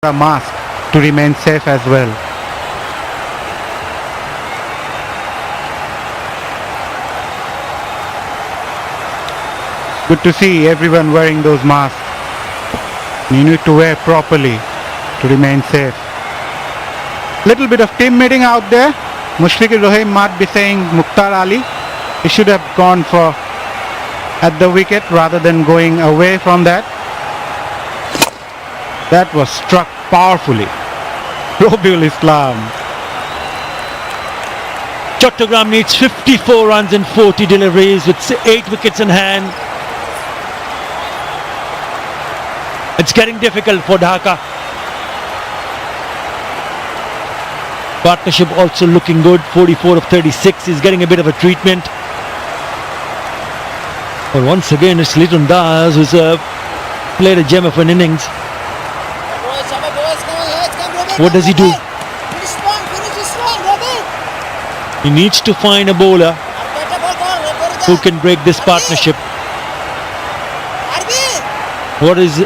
a mask to remain safe as well. Good to see everyone wearing those masks. You need to wear properly to remain safe. Little bit of team meeting out there. Mushfiqur Rahim might be saying Mukhtar Ali, he should have gone for at the wicket rather than going away from that. That was struck powerfully. Robiul Islam. Chattogram needs 54 runs in 40 deliveries with 8 wickets in hand. It's getting difficult for Dhaka. Partnership also looking good. 44 of 36. He's getting a bit of a treatment. But once again, it's Litton Das who's played a gem of an innings. What does he do? He needs to find a bowler who can break this partnership. What is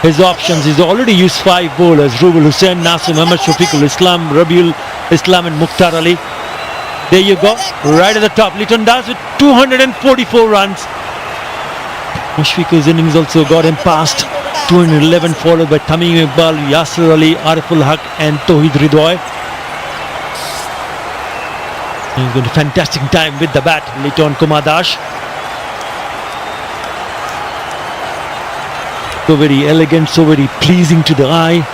his options? He's already used 5 bowlers: Rubul Hussain, Nasim Ahmed, Shafiqul Islam, Robiul Islam and Mukhtar Ali. There you go, right at the top. Litton Das with 244 runs. Mushfiqur's innings also got him past 211, followed by Tamim Iqbal, Yasir Ali, Ariful Haq and Tawheed Ridway. He's got a fantastic time with the bat, Litton Kumar Das. So very elegant, so very pleasing to the eye.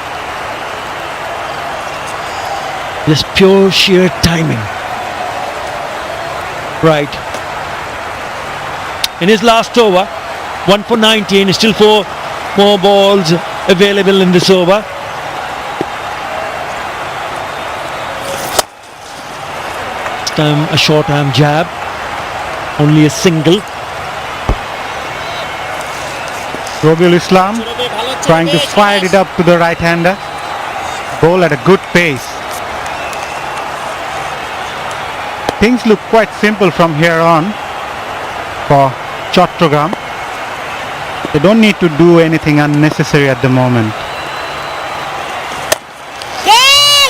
Just pure sheer timing. Right. In his last over, 1 for 19, still 4 more balls available in this over. This time a short arm jab, only a single. Robiul Islam trying to fire it up to the right-hander. Bowl at a good pace. Things look quite simple from here on for Chattogram. They don't need to do anything unnecessary at the moment.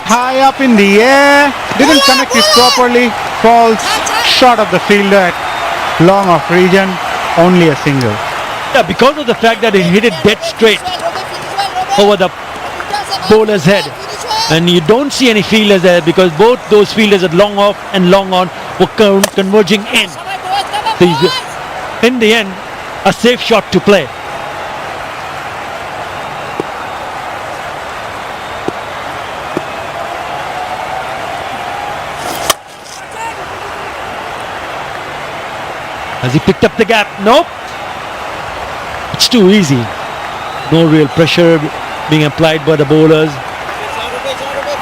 High up in the air, didn't connect it properly, falls short of the fielder at long off region, only a single. Yeah, because of the fact that he hit it dead straight over the bowler's head, and you don't see any fielders there because both those fielders at long off and long on were converging in. So in the end, a safe shot to play. Has he picked up the gap? Nope. It's too easy. No real pressure being applied by the bowlers.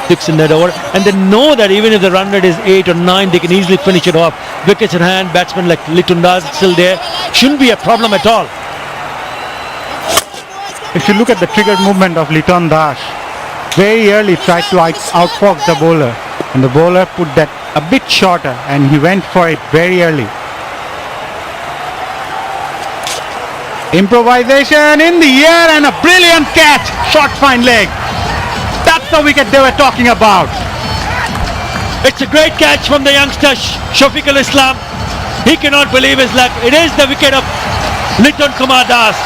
6 in that over, and they know that even if the run rate is 8 or 9, they can easily finish it off. Wickets in hand, batsmen like Litton Das still there. Shouldn't be a problem at all. If you look at the trigger movement of Litton Das, very early tried to outfox the bowler, and the bowler put that a bit shorter and he went for it very early. Improvisation in the air and a brilliant catch, short fine leg. That's the wicket they were talking about. It's a great catch from the youngster Shafiqul Islam. He cannot believe his luck. It is the wicket of Litton Kumar Das.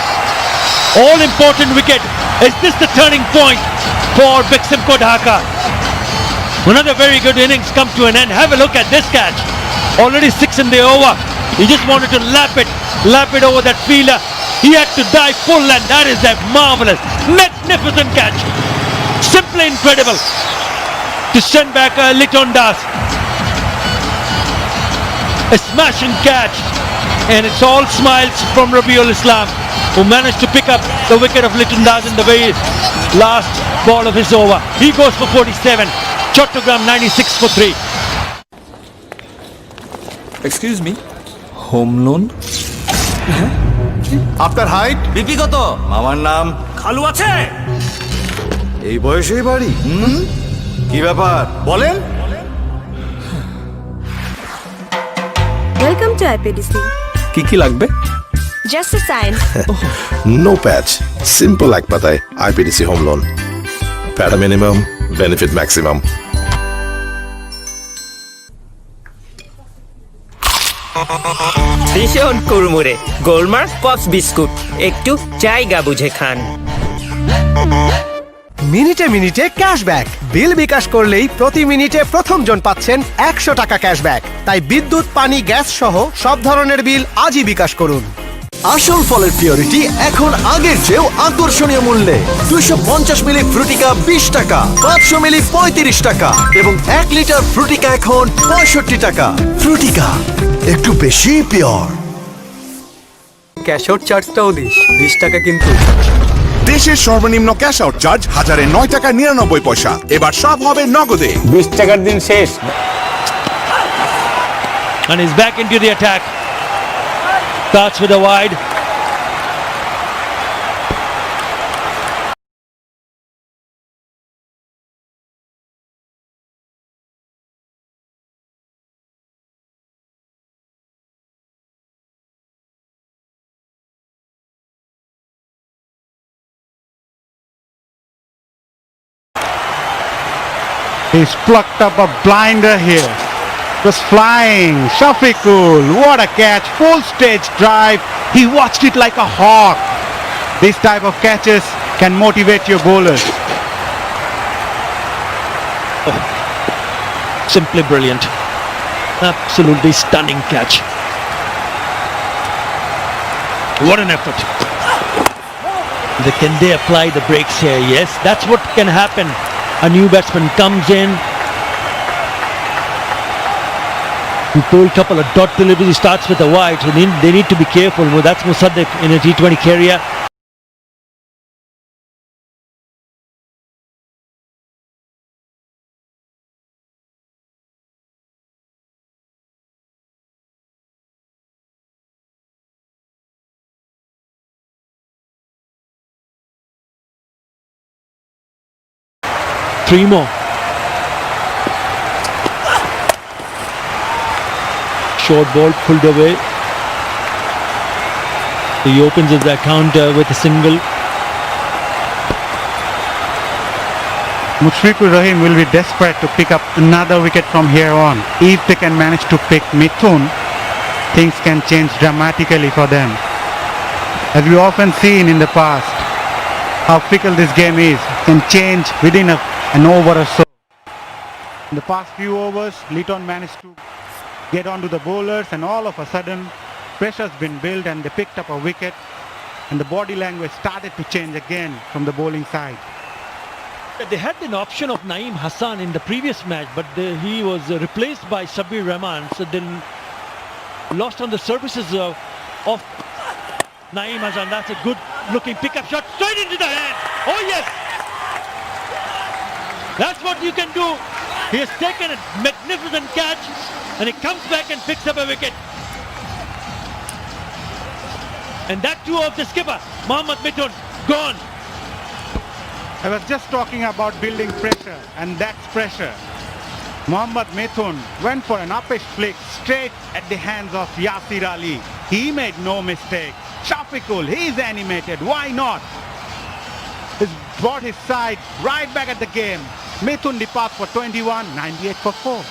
All important wicket. Is this the turning point for Biximco Dhaka? Another very good innings come to an end. Have a look at this catch. Already 6 in the over. He just wanted to lap it over that fielder. He had to dive full, and that is a marvelous, magnificent catch. Simply incredible to send back Litton Das. A smashing catch, and it's all smiles from Robiul Islam, who managed to pick up the wicket of Litton Das in the very last ball of his over. He goes for 47. Chattogram 96 for 3. Excuse me, home loan? আপনার height BP কত? আমার নাম খালু আছে? এই বয়সেই বাড়ি কি ব্যাপার বলেন Welcome to IPDC. কি কি লাগবে? Just a sign. No patch. Simple এক পাতায় IPDC Home Loan. Para minimum, benefit maximum. ভীষণ কুড়মুড়ে গোলমার্ক পপস বিস্কুট একটু জায়গা বুঝে খান। মিনিটে মিনিটে ক্যাশব্যাক বিল বিকাশ করলেই প্রতি মিনিটে প্রথম জন পাচ্ছেন 100 টাকা ক্যাশব্যাক। তাই বিদ্যুৎ, পানি, গ্যাস সহ সব ধরনের বিল আজই বিকাশ করুন। আসল ফলের পিওরিটি এখন আগের চেয়েও আকর্ষণীয় মূল্যে। 250 মিলি ফ্রুটিকা 20 টাকা, 500 মিলি 35 টাকা এবং 1 লিটার ফ্রুটিকা এখন 65 টাকা। ফ্রুটিকা একটু বেশি পিওর। ক্যাশ আউট চার্জটাও দিস 20 টাকা কিন্তু। দেশের সর্বনিম্ন ক্যাশ আউট চার্জ 1009 টাকা 99 পয়সা। এবার সব হবে নগদে। 20 টাকার দিন শেষ। And he's back into the attack. Starts with a wide. He's plucked up a blinder here. Was flying. Shafiqul, what a catch. Full stage drive. He watched it like a hawk. This type of catches can motivate your bowlers. Simply brilliant. Absolutely stunning catch. What an effort. Can they apply the brakes here? Yes, that's what can happen. A new batsman comes in. He told a couple of dot deliveries. He starts with a wide, so they need to be careful. Well, that's Musaddiq in a T20 career. Three more. Short ball pulled away. He opens his account with a single. Mushfiqur Rahim will be desperate to pick up another wicket from here on. If they can manage to pick Mithun, things can change dramatically for them. As we often seen in the past, how fickle this game is, can change within an over or so. In the past few overs, Litton managed to get onto the bowlers and all of a sudden pressure's been built and they picked up a wicket and the body language started to change again from the bowling side. They had an option of Naeem Hassan in the previous match, but he was replaced by Sabir Rahman, so then lost on the services of Naeem Hassan. That's a good looking pickup shot straight into the hand. Oh yes, that's what you can do. He has taken a magnificent catch and he comes back and picks up a wicket. And that too of the skipper, Mohammad Mithun, gone. I was just talking about building pressure, and that's pressure. Mohammad Mithun went for an uppish flick straight at the hands of Yasir Ali. He made no mistake. Shafiqul, he's animated. Why not? He's brought his side right back at the game. Mithun departs for 21, 98 for 4.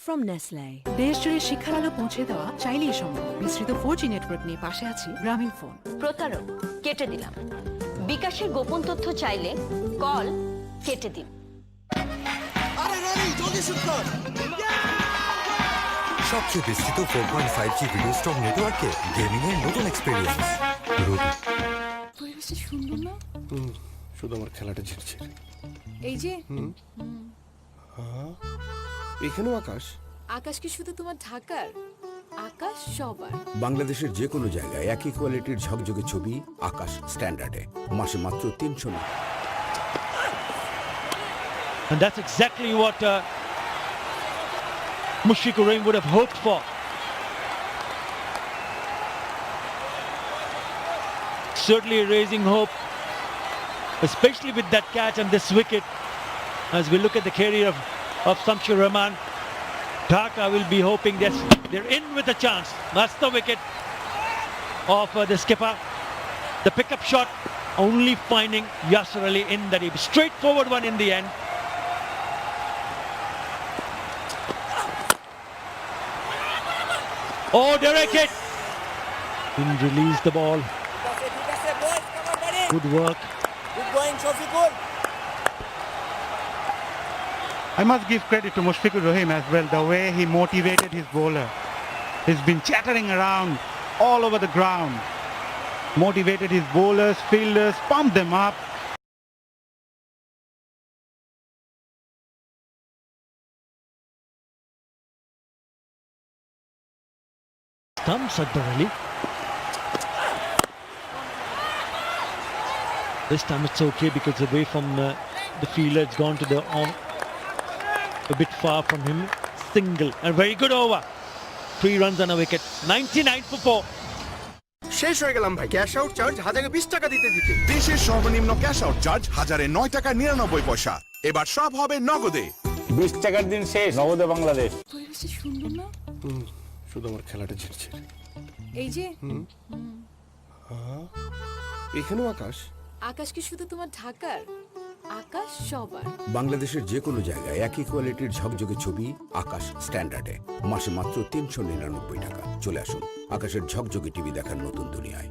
From Nestle. দেশ জুড়ে শিক্ষার আলো পৌঁছে দেওয়া চাইলেই সম্ভব। বিস্তৃত 4G network নিয়ে পাশে আছি গ্রামীণ ফোন। প্রতারক কেটে দিলাম। বিকাশের গোপন তথ্য চাইলে কল কেটে দিন। আরে রানী জলদি শুট কর। সবচেয়ে বিস্তৃত 4.5G ভিডিও স্ট্রং নেটওয়ার্কে গেমিং এর নতুন এক্সপেরিয়েন্স। পরিবেশটা সুন্দর না? শুধু আমার খেলাটা ঝিরছে। এই যে এখানেও আকাশ। আকাশ কি শুধু তোমার ঢাকার? আকাশ সবার। বাংলাদেশের যে কোনো জায়গায় একই কোয়ালিটির ঝকঝকে ছবি আকাশ স্ট্যান্ডার্ডে মাসে মাত্র 300 টাকা। And that's exactly what Mushfiqur Rahim would have hoped for. Certainly raising hope especially with that catch and this wicket. As we look at the career of Samshur Rahman, Dhaka will be hoping that they're in with a chance. That's the wicket of the skipper. The pickup shot only finding Yasir Ali in the deep. Straightforward one in the end. Oh, Derek hit! Didn't release the ball. Good work. I must give credit to Mushfiqur Rahim as well, the way he motivated his bowler. He's been chattering around all over the ground. Motivated his bowlers, fielders, pumped them up. Stumps Akbar Ali. This time it's okay because away from the fielder, it's gone to the arm. A bit far from him. Single. A very good over. 3 runs on a wicket. 99 for 4. শেষ হয়ে গেলাম ভাই, cash out charge 1020 টাকা দিতে দিতে। দেশের সর্বনিম্ন cash out charge 1009.99 এবার সব হবে নগদে। 20 টাকার দিন শেষ, নগদে বাংলাদেশ। পরিবেশটা সুন্দর না? শুধু আমার খেলাটা ঝিরছে। এই যে এখানেও আকাশ। আকাশ কি শুধু তোমার ঢাকার? আকাশ সবার। বাংলাদেশের যে কোনো জায়গায় একই কোয়ালিটির ঝকঝকে ছবি আকাশ স্ট্যান্ডার্ডে মাসে মাত্র 399 টাকা। চলে আসুন আকাশের ঝকঝকে টিভি দেখার নতুন দুনিয়ায়।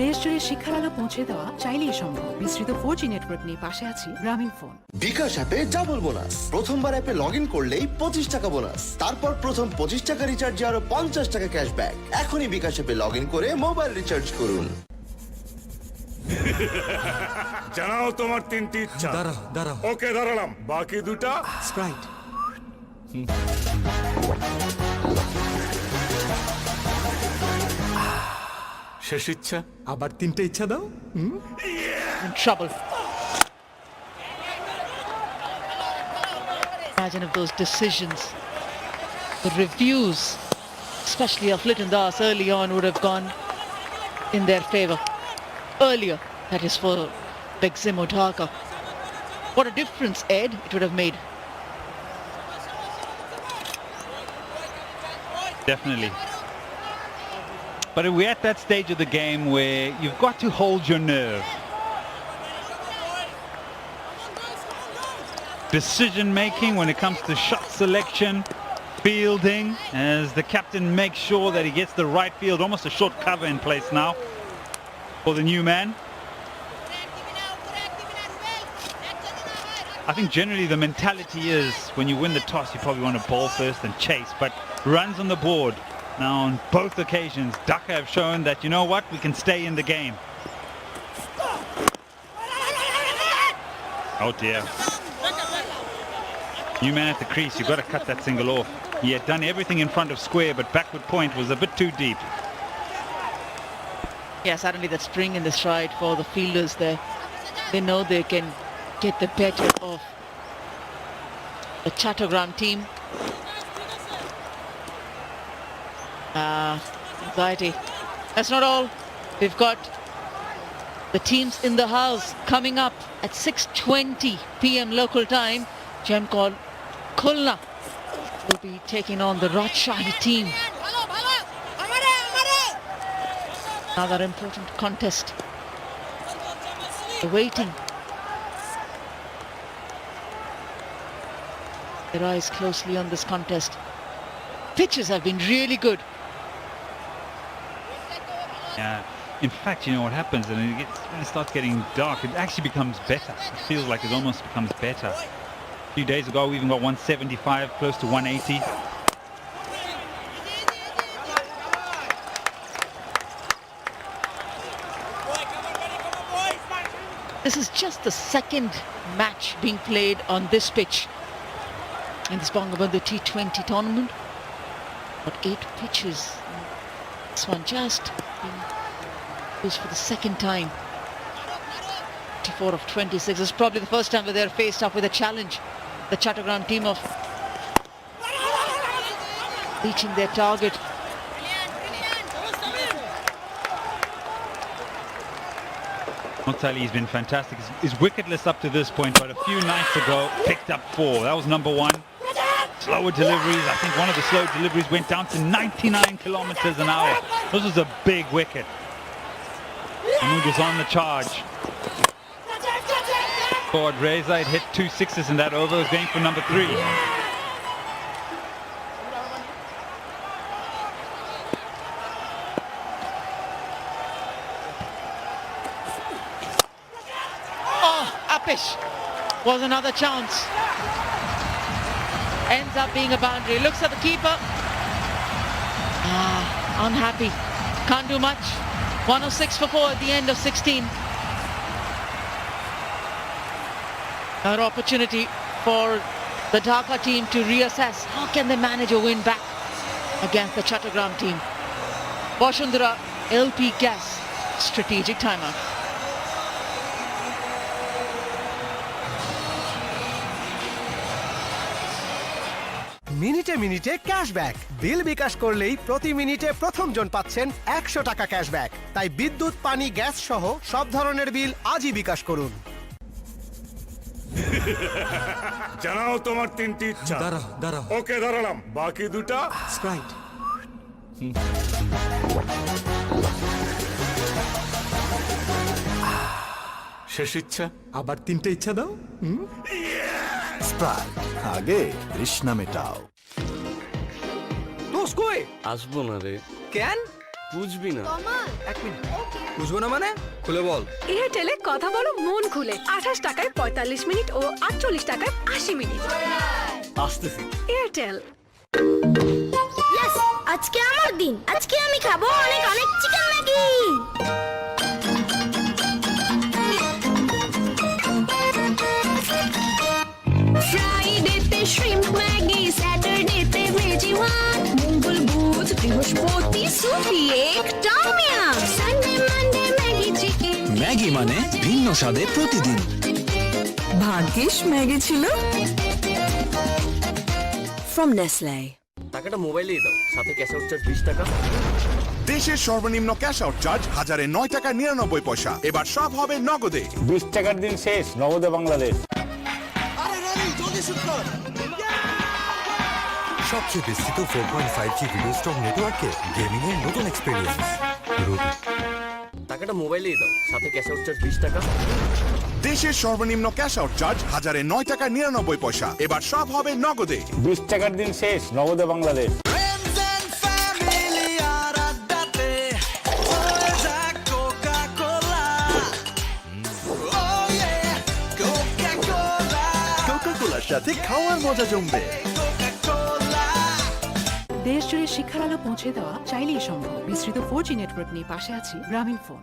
দেশ জুড়ে শিক্ষার আলো পৌঁছে দেওয়া চাইলেই সম্ভব। বিস্তৃত 4G নেটওয়ার্ক নিয়ে পাশে আছি গ্রামীণ ফোন। বিকাশ অ্যাপে ডাবল বোনাস। প্রথমবার অ্যাপে লগ ইন করলেই 25 টাকা বোনাস। তারপর প্রথম 25 টাকা রিচার্জে আরো 50 টাকা ক্যাশব্যাক। এখনই বিকাশ অ্যাপে লগ ইন করে মোবাইল রিচার্জ করুন। জানাও তোমার 3টি ইচ্ছা। দাঁড়াও। ওকে দাঁড়ালাম, বাকি 2টা স্প্রাইট। শেষ ইচ্ছা, আবার 3টে ইচ্ছা দাও। In trouble. Imagine if those decisions, the reviews, especially of Litton Das early on, would have gone in their favour. Earlier, that is for Big Zimo Dhaka. What a difference, Ed, it would have made. Definitely. But we're at that stage of the game where you've got to hold your nerve. Decision making when it comes to shot selection, fielding, as the captain makes sure that he gets the right field, almost a short cover in place now for the new man. I think generally the mentality is when you win the toss you probably want to bowl first and chase, but runs on the board. Now on both occasions Dhaka have shown that, you know what, we can stay in the game. Oh dear. New man at the crease, you've got to cut that single off. He had done everything in front of square, but backward point was a bit too deep. Yeah, suddenly that spring in the stride for the fielders there. They know they can get the better of the Chattogram team. Anxiety. That's not all. We've got the teams in the house coming up at 6:20 p.m. local time. Gem called Khulna will be taking on the Rajshahi team. Another important contest. They're waiting. Their eyes closely on this contest. Pitches have been really good. Yeah. In fact, you know what happens, and when it starts getting dark, it actually becomes better. It feels like it almost becomes better. A few days ago, we even got 175, close to 180. This is just the second match being played on this pitch in this Bangabandhu T20 tournament. But 8 pitches. This one just being used for the second time. 24 of 26. This is probably the first time that they're faced up with a challenge. The Chattogram team of reaching their target. He's been fantastic. He's wicketless up to this point, but a few nights ago picked up 4. That was number 1. Slower deliveries. I think one of the slow deliveries went down to 99 kilometers an hour. This was a big wicket. Mahmood was on the charge. Forward Reza had hit 2 sixes in that over. Was going for number 3. Was another chance. Ends up being a boundary. Looks at the keeper. Unhappy. Can't do much. 106 for 4 at the end of 16. Another opportunity for the Dhaka team to reassess. How can they manage a win back against the Chattogram team? Vashundhara, LP Gas, strategic timeout. মিনিটে মিনিটে cashback বিল বিকাশ করলেই প্রতি মিনিটে প্রথম জন পাচ্ছেন 100 টাকা cashback তাই বিদ্যুৎ পানি গ্যাস সহ সব ধরনের বিল আজই বিকাশ করুন জানাও তোমার 3টি ইচ্ছা দাঁড়াও ওকে দাঁড়ালাম বাকি 2টা স্প্রাইট শেষ ইচ্ছা আবার 3টে ইচ্ছা দাও স্প্রাইট আগে তৃষ্ণা মেটাও দোষ কই আসবো না রে কেন বুঝবি না এক মিনিট বুঝবো না মানে খুলে বল এয়ারটেলে কথা বলো মন খুলে 28 টাকায় 45 মিনিট ও 48 টাকায় 80 মিনিট আসতেছি এয়ারটেল আজকে আমার দিন আজকে আমি খাবো অনেক অনেক চিকেন ম্যাগি ফ্রাইডেতে শ্রিম্প ম্যাগি স্যাটারডেতে ভেজি ওয়ান মঙ্গল বুধ বৃহস্পতি সুপি একটা মিয়াম Sunday Monday Maggi chicken Maggi মানে ভিন্ন স্বাদে প্রতিদিন ভাগ্যিস ম্যাগি ছিল from Nestle টাকাটা মোবাইলেই দাও সাথে ক্যাশ আউট চার্জ 20 টাকা দেশের সর্বনিম্ন ক্যাশ আউট চার্জ 1009 টাকা 99 পয়সা এবার সব হবে নগদে 20 টাকার দিন শেষ নগদে বাংলাদেশ সবচেয়ে বিস্তৃত 4.5G ভিডিও স্টক নেটওয়ার্কে গেমিং এর নতুন এক্সপেরিয়েন্স টাকাটা মোবাইলেই দাও সাথে ক্যাশ আউট চার্জ 20 টাকা দেশের সর্বনিম্ন ক্যাশ আউট চার্জ 1009 টাকা 99 পয়সা এবার সব হবে নগদে 20 টাকার দিন শেষ নগদে বাংলাদেশ কোকা-কোলার সাথে খাওয়ার মজা জমবে দেশ জুড়ে শিক্ষার আলো পৌঁছে দেওয়া চাইলেই সম্ভব বিস্তৃত 4G নেটওয়ার্ক নিয়ে পাশে আছি গ্রামীণ phone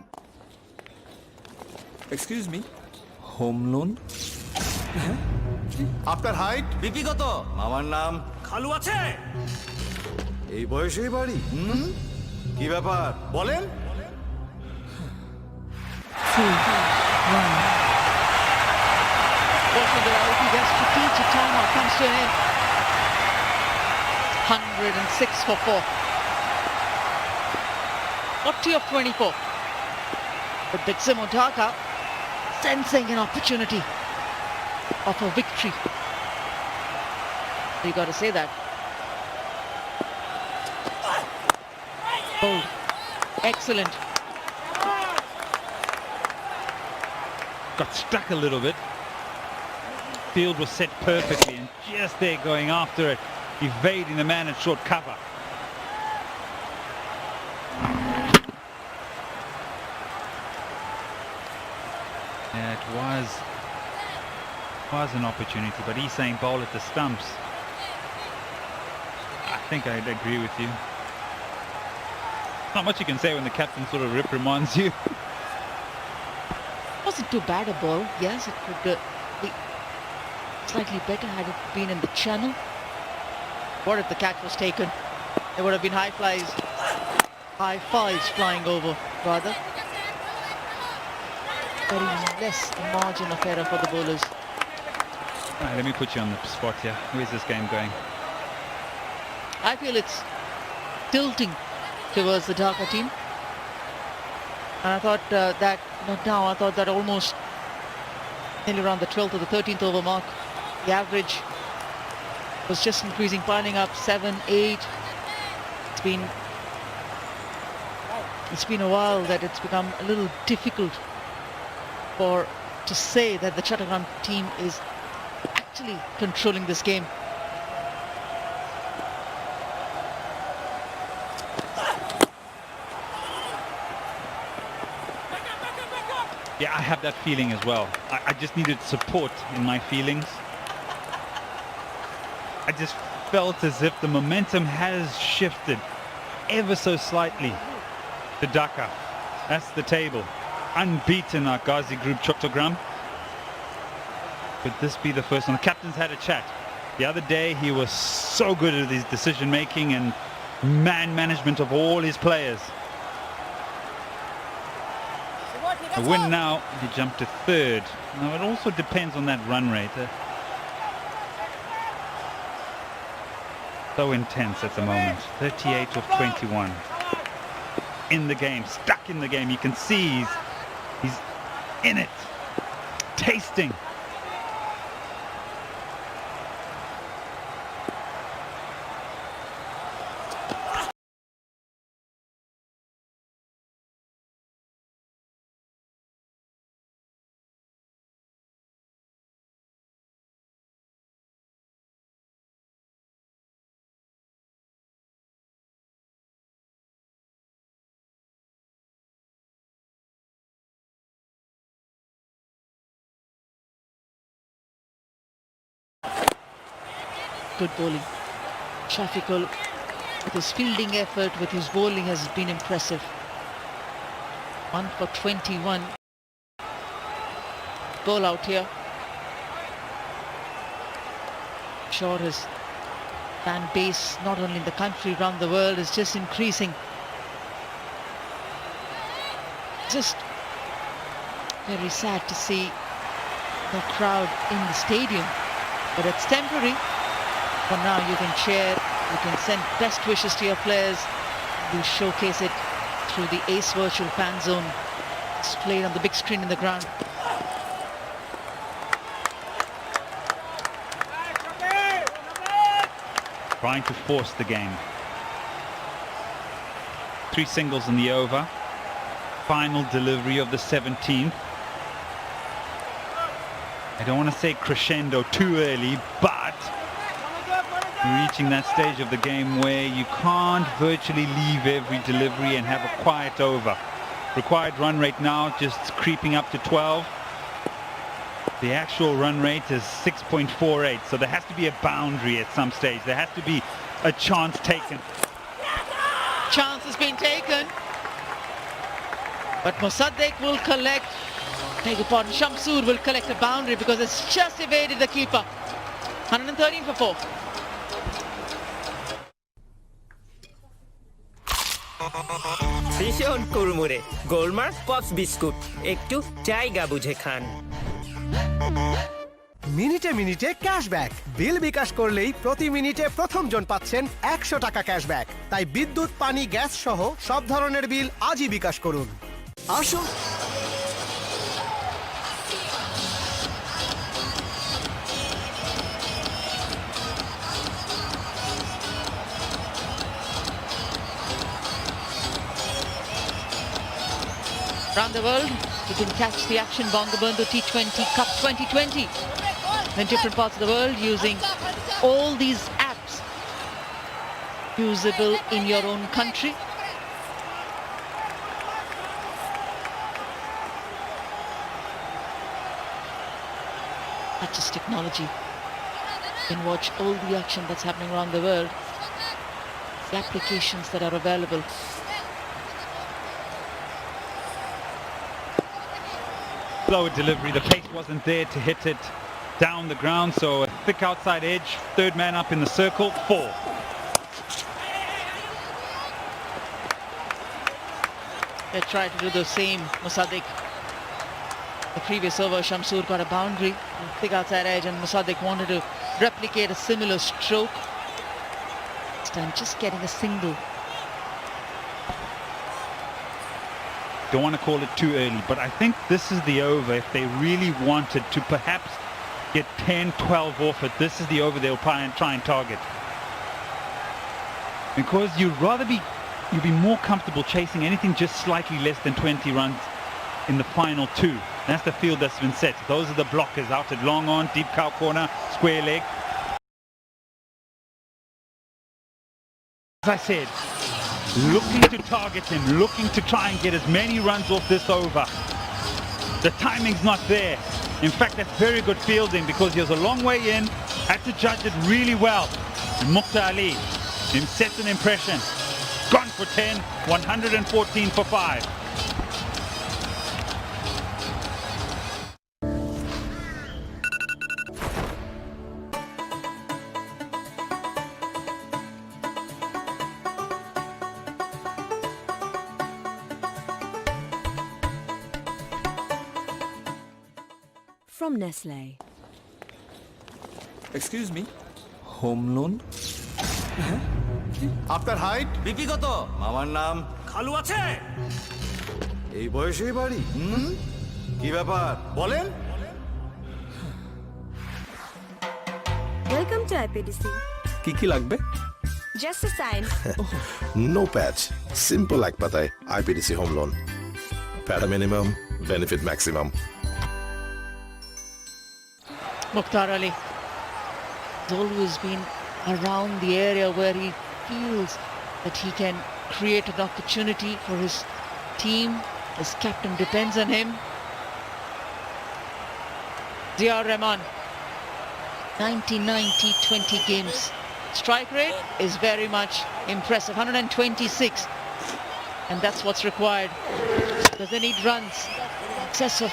excuse me home loan আপনার হাইট বিপি কত মামার নাম খালু আছে এই বয়সেই বাড়ি কি ব্যাপার বলেন strategic timeout comes to an end. 106 for 4. 40 of 24. But Big Sim Dhaka sensing an opportunity of a victory. You got to say that. Bold. Excellent. Got stuck a little bit. Field was set perfectly and just there going after it, evading the man at short cover. Yeah, it was an opportunity, but he's saying bowl at the stumps. I think I'd agree with you. Not much you can say when the captain sort of reprimands you. Wasn't too bad a ball. Yes, it could be slightly better had it been in the channel. What if the catch was taken? There would have been high flies, high fives flying over, rather. Very less margin of error for the bowlers. All right, let me put you on the spot here. Where's this game going? I feel it's tilting towards the Dhaka team. And I thought that, not now, I thought that almost nearly around the 12th or the 13th over mark, the average was just increasing, piling up 7, 8. It's been a while that it's become a little difficult to say that the Chattogram team is actually controlling this game. Yeah, I have that feeling as well. I just needed support in my feelings. I just felt as if the momentum has shifted ever so slightly to Dhaka. That's the table. Unbeaten our Ghazi group Chattogram. Could this be the first one? The captain's had a chat. The other day he was so good at his decision making and man management of all his players. A win now, he jumped to third. Now it also depends on that run rate. So intense at the moment. 38 of 21. In the game, stuck in the game. You can see he's in it, tasting. Good bowling. Shafiqul, with his fielding effort, with his bowling, has been impressive. 1 for 21. Ball out here. Sure, his fan base, not only in the country, around the world, is just increasing. Just very sad to see the crowd in the stadium, but it's temporary. For now, you can cheer, you can send best wishes to your players. We'll showcase it through the Ace Virtual Fan Zone displayed on the big screen in the ground. Trying to force the game. 3 singles in the over. Final delivery of the 17th. I don't want to say crescendo too early, but reaching that stage of the game where you can't virtually leave every delivery and have a quiet over. Required run rate now just creeping up to 12. The actual run rate is 6.48, so there has to be a boundary at some stage. There has to be a chance taken. Chance has been taken, but Mosaddeq will collect, beg your pardon, Shamsur will collect a boundary because it's just evaded the keeper. 113 for 4. ভীষণ কুড়মুড়ে গোলমার্ক pops biscuit একটু জায়গা বুঝে খান মিনিটে মিনিটে cashback বিল বিকাশ করলেই প্রতি মিনিটে প্রথম জন পাচ্ছেন 100 টাকা ক্যাশব্যাক তাই বিদ্যুৎ পানি গ্যাস সহ সব ধরনের বিল আজই বিকাশ করুন আসুন Around the world, you can catch the action Bangabandhu T20 Cup 2020 in different parts of the world using all these apps usable in your own country. That's just technology. You can watch all the action that's happening around the world, the applications that are available. Slower delivery, the pace wasn't there to hit it down the ground, so a thick outside edge, third man up in the circle, 4. They tried to do the same, Mosaddeq. The previous over, Shamsur got a boundary, thick outside edge, and Mosaddeq wanted to replicate a similar stroke. This time just getting a single. Don't want to call it too early, but I think this is the over. If they really wanted to perhaps get 10, 12 off it, this is the over they'll try and target. Because you'd be more comfortable chasing anything just slightly less than 20 runs in the final two. That's the field that's been set. Those are the blockers out at long on, deep cow corner, square leg. As I said, looking to target him, looking to try and get as many runs off this over. The timing's not there. In fact, that's very good fielding because he was a long way in, had to judge it really well. And Mukhtar Ali, him sets an impression. Gone for 10, 114 for 5. From Nestle. Excuse me home loan আপনার height BP কত মামার নাম খালু আছে এই বয়সেই বাড়ি কি ব্যাপার বলেন Welcome to IPDC. কি কি লাগবে Just a sign. No patch. Simple like patay. IPDC home loan. Para minimum, benefit maximum. Mukhtar Ali has always been around the area where he feels that he can create an opportunity for his team. His captain depends on him. Ziaur Rahman, 20 games. Strike rate is very much impressive, 126. And that's what's required. Because they need runs. Excess of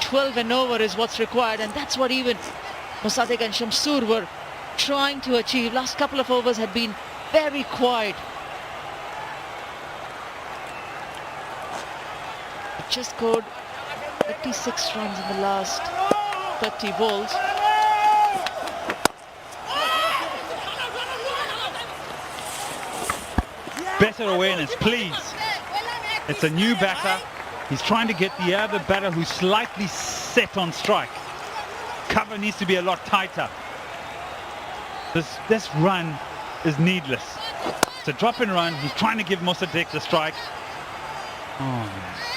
12 and over is what's required, and that's what even Mosaddeq and Shamsur were trying to achieve. Last couple of overs had been very quiet. It just scored 36 runs in the last 30 balls. Better awareness, please. It's a new batter. He's trying to get the other batter who's slightly set on strike. Cover needs to be a lot tighter. This run is needless. It's a drop and run. He's trying to give Mosaddeq the strike. Oh,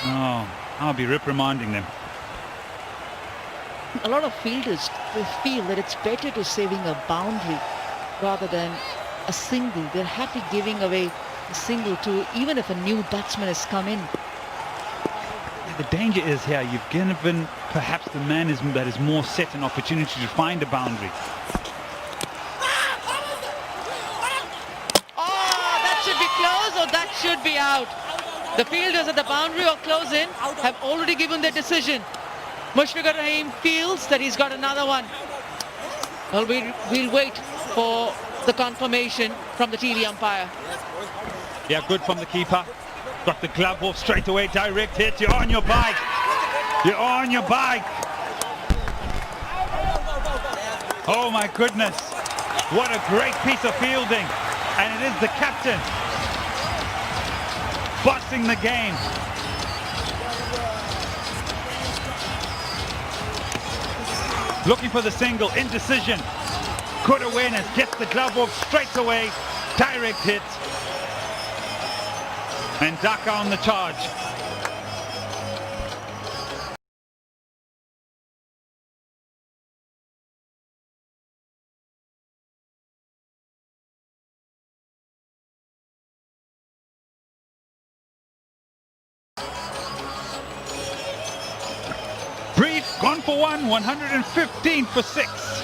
no. I'll be reprimanding them. A lot of fielders, they feel that it's better to saving a boundary rather than a single. They're happy giving away a single to even if a new batsman has come in. The danger is here, you've given perhaps the man that is more set an opportunity to find a boundary. Oh, that should be close or that should be out. The fielders at the boundary or close in have already given their decision. Mushfiqur Rahim feels that he's got another one. Well, we'll wait for the confirmation from the TV umpire. Yeah, good from the keeper. Got the glove off straight away, direct hit. You're on your bike. You're on your bike. Oh my goodness. What a great piece of fielding. And it is the captain bossing the game. Looking for the single, indecision. Good awareness, gets the glove off straight away. Direct hit. And Dhaka on the charge. Brief, gone for one, 115 for 6.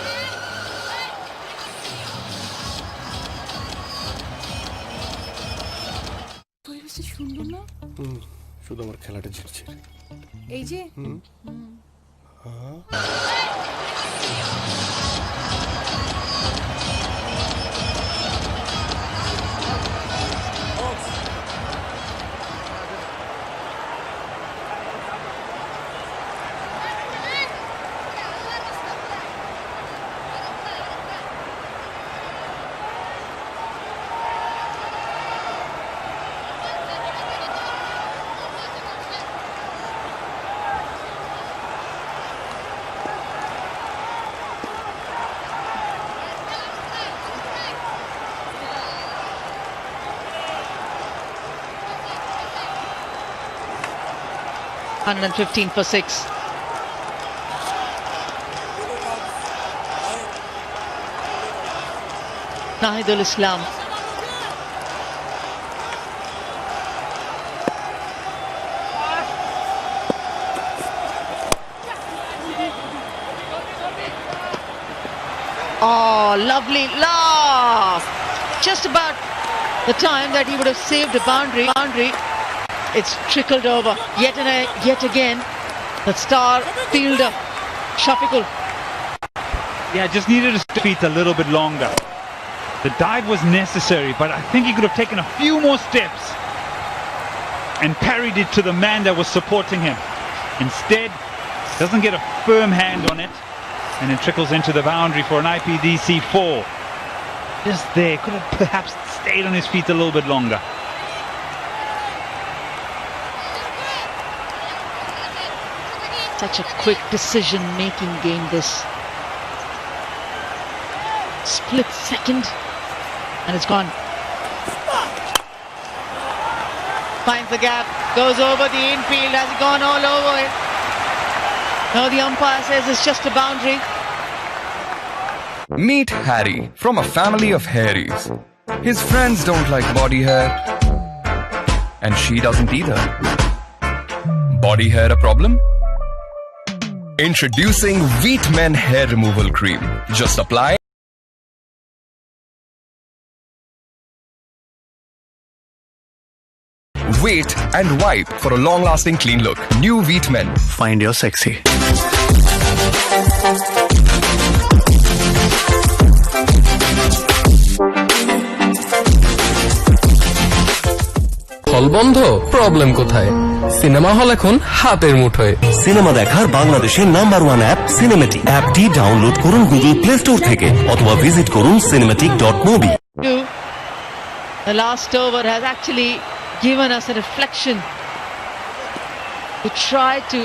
সুন্দর না শুধু আমার খেলাটা ঝিরছে এই যে 115 for 6. Nahidul Islam. Oh, lovely lob. Just about the time that he would have saved a boundary. It's trickled over yet again. The star fielder, Shafiqul. Yeah, just needed his feet a little bit longer. The dive was necessary, but I think he could have taken a few more steps and parried it to the man that was supporting him. Instead, doesn't get a firm hand on it, and it trickles into the boundary for an IPDC 4. Just there, could have perhaps stayed on his feet a little bit longer. Such a quick decision-making game, this. Split second, and it's gone. Finds the gap, goes over the infield, has gone all over it. Now the umpire says it's just a boundary. Meet Harry from a family of hairies. His friends don't like body hair, and she doesn't either. Body hair a problem? Introducing Wheat Men Hair Removal Cream. Just apply. Wait and wipe for a long-lasting clean look. New Wheat Men. Find your sexy. হল বন্ধ, problem কোথায়? Cinema hall এখন হাতের মুঠোয়। Cinema দেখার বাংলাদেশের number 1 app cinematic. অ্যাপটি download করুন গুগল প্লে স্টোর থেকে অথবা ভিজিট করুন cinematic.mobi। The last over has actually given us a reflection to try to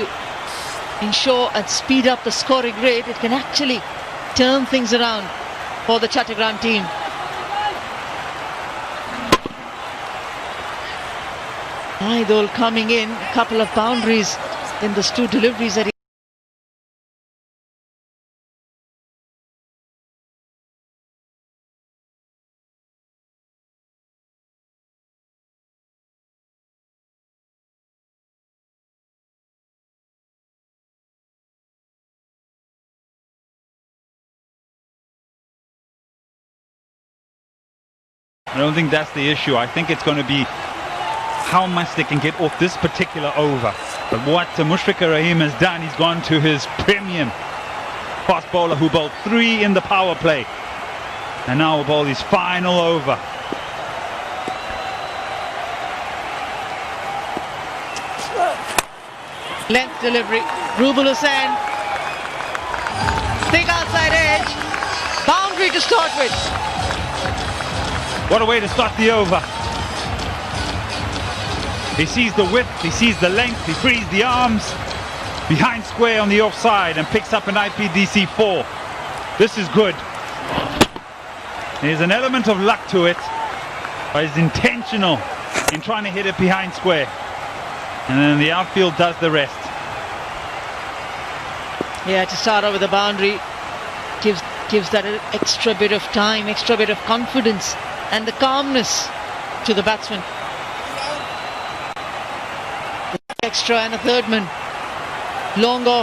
ensure and speed up the scoring rate. It can actually turn things around for the Chattogram team. Idol coming in, a couple of boundaries in the 2 deliveries that he I don't think that's the issue. I think it's going to be how much they can get off this particular over. But what Mushfiqur Rahim has done, he's gone to his premium fast bowler who bowled 3 in the power play. And now will bowl his final over. length delivery. Rubul Hussain. Thick outside edge. Boundary to start with. What a way to start the over. He sees the width, he sees the length, he frees the arms behind square on the offside and picks up an IPDC 4. This is good. There's an element of luck to it, but it's intentional in trying to hit it behind square. And then the outfield does the rest. Yeah, to start out with the boundary gives that extra bit of time, extra bit of confidence and the calmness to the batsman. Extra and a third man. Long off.